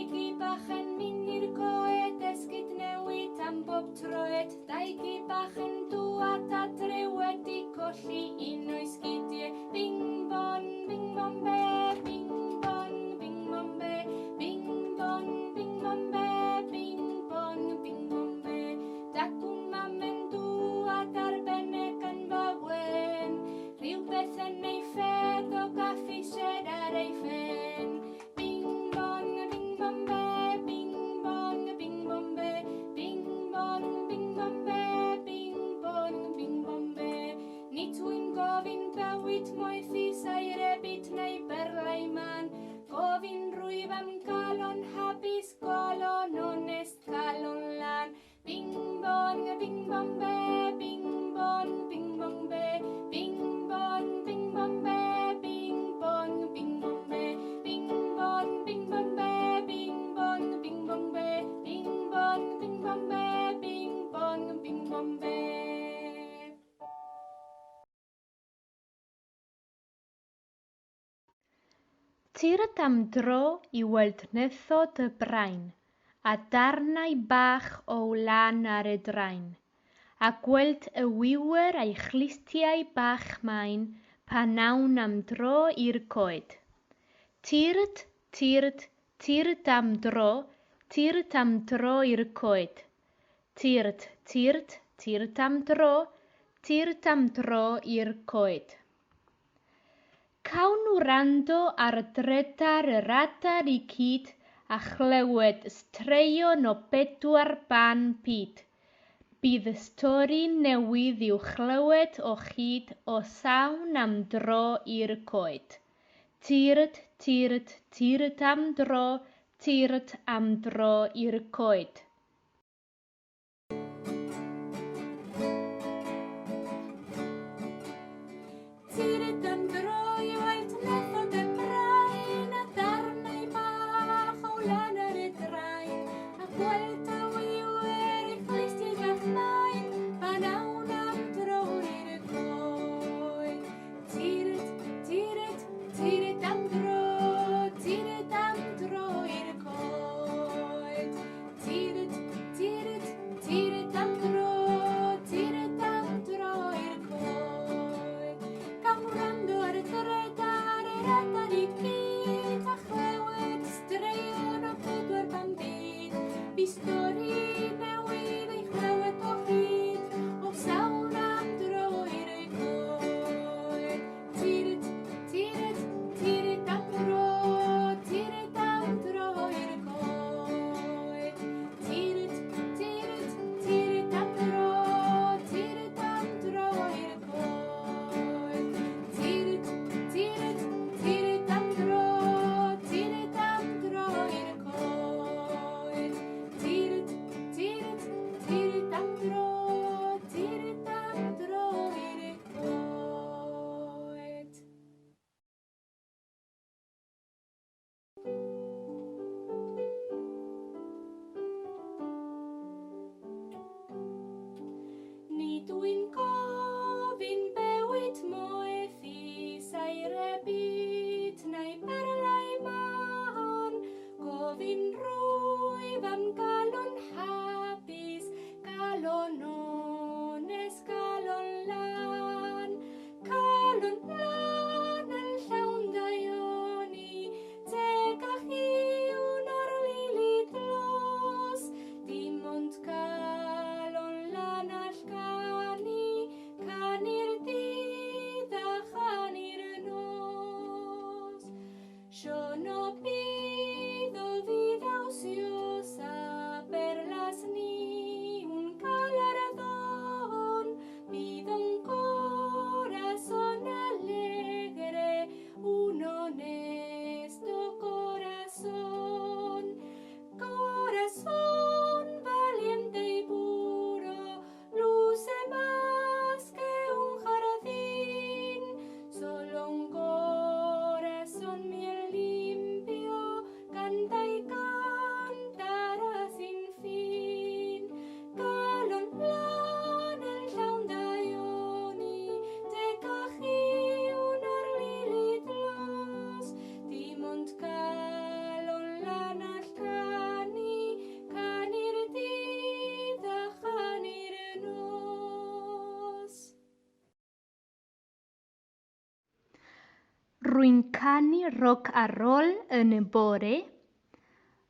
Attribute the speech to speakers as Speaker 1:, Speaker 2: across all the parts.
Speaker 1: Daigi bach yn mynd i'r goed, esgid newid am bob troed. Daigi bach yn dŵad adre wedi colli un o'i sgidiau. Bing bon be, bing bon be, bing bon be, bing bon be. Dacwn mam yn dŵad arbennig yn fawen, rhywbeth yn ei ffedd o gaffi shed ar ei ffen. Bing bon be, bing bon be, bing bon be, bing bon be. Nid wy'n gofyn bywyd moethus a'i rebyd neu berlau man. Gofyn rwyf am galon hapus, golon onest, galon lan. Bing bon be, bing bon be, bing bon be, bing bon be, bing bon be, bing bon be, bing bon be, bing bon be, bing bon be.
Speaker 2: Tyrd am dro I weld nethod y brain, a darnau bach o wlan ar y drain, a gweld y wiwyr a'i chlistiau bach main pan nawn am dro i'r coed. Tyrd, tyrd, tyrd am dro i'r coed. Tyrd, tyrd, tyrd am dro i'r coed. Cawn wrando ar dredar y radar I cyd a chlywed straeon o 4 ban pyd. Bydd y stori newydd i'w chlywed o hyd o sawn am dro i'r coed. Tyrd, tyrd, tyrd am dro i'r coed.
Speaker 1: Tyrd am dro I weld nethod y brain, a darnau bach o wlan ar y drain, a gweld y wiwyr a'i chlistiau bach main, pan nawn am dro i'r coed. Tyrd, tyrd, tyrd am dro i'r coed. Tyrd, tyrd, tyrd am dro i'r coed. Cawn wrando ar y dredar y radar I gyd, a chlywed straeon o 4 ban byd. Bu stori newydd ei chlywed o hyd, o sawn am dro i'r coed. Tyrd, tyrd, tyrd am dro i'r coed. Tyrd, tyrd, tyrd am dro i'r coed. Tyrd, tyrd, tyrd am dro i'r coed. Tyrd, tyrd, tyrd am dro i'r coed. Nid wy'n gofyn bywyd moethus a'i rebyd neu berlau man. Gofyn rwyf am galon hapus, galon onest, galon lan. Galon lan yn llawn daioni, teg a chiwn o'r lili dlos. Dim ond galon lan all gan I
Speaker 2: Rwy'n canu roc a rôl yn y bore.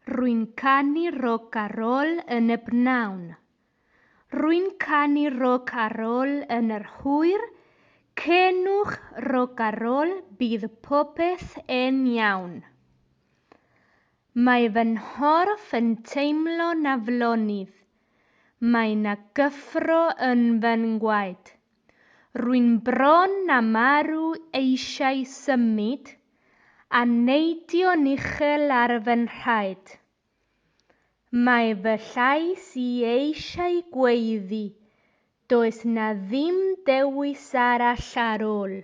Speaker 2: Rwy'n canu roc a rôl yn y pnawn. Rwy'n canu roc a rôl yn yr hwyr. Cenwch roc a rôl, bydd popeth yn iawn. Mae fy nghorff yn teimlo na flonydd. Mae na gyffro yn fy ngwaed. Rwy'n bron na marw eisiau symud, a neidio'n uchel ar fy nhraed. Mae fy llais i eisiau gweiddi, does na ddim dewis arall ar ôl,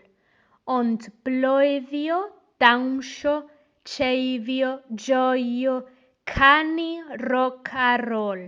Speaker 2: ond bloeddio, dawnsio, treifio, joio, canu roc a rôl.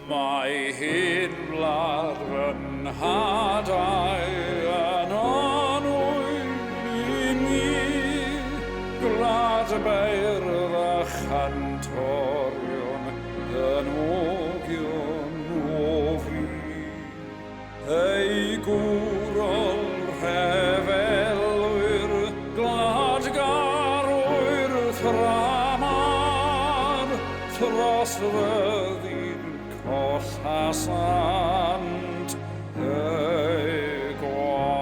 Speaker 3: Mae hyn wlad fy nhadau yn onwyn I ni, gwlad beirdd a chantorion yn ogion o fi. Ei gwrol rhefelwyr, gladgarwyr thramar, thros fyddi'n colla sant ei gwaed.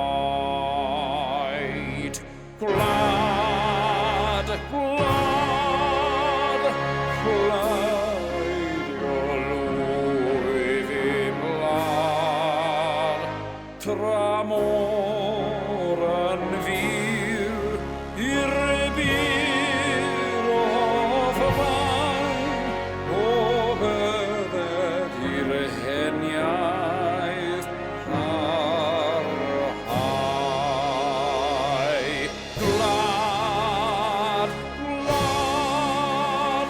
Speaker 3: Gwlad, gwlad, gwlaidio lwyf I mlaen. Tramor yn fyr i'r bir o fyfaen, o bydded i'r heniaeth parhau. Gwlad, gwlad,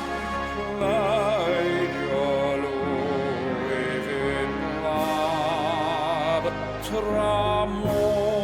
Speaker 3: gwlaidio lwyf I mlaen. Tramor